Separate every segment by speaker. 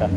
Speaker 1: I'm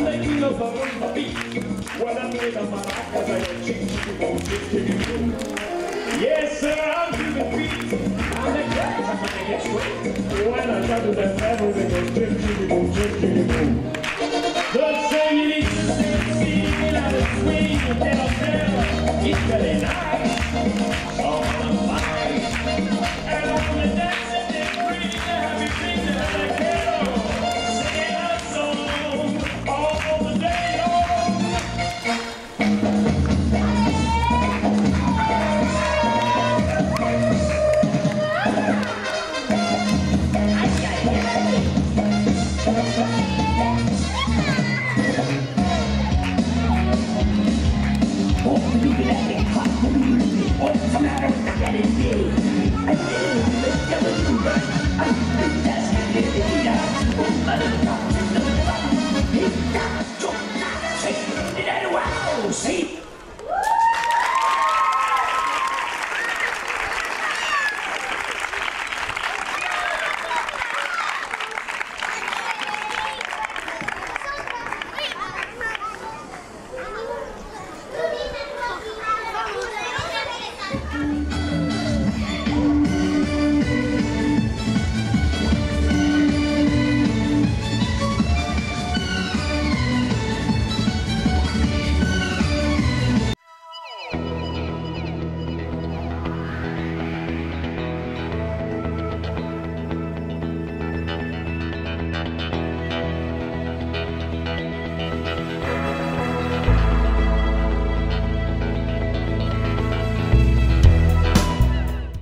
Speaker 1: the king of the beat. When I play the maracas, I don't change it. Yes, sir, I'm giving beats. I'm the guy, I'm gonna get straight. When I try to the level, they go chip. The singing is the same, singing out of swing, and tell, it's really nice.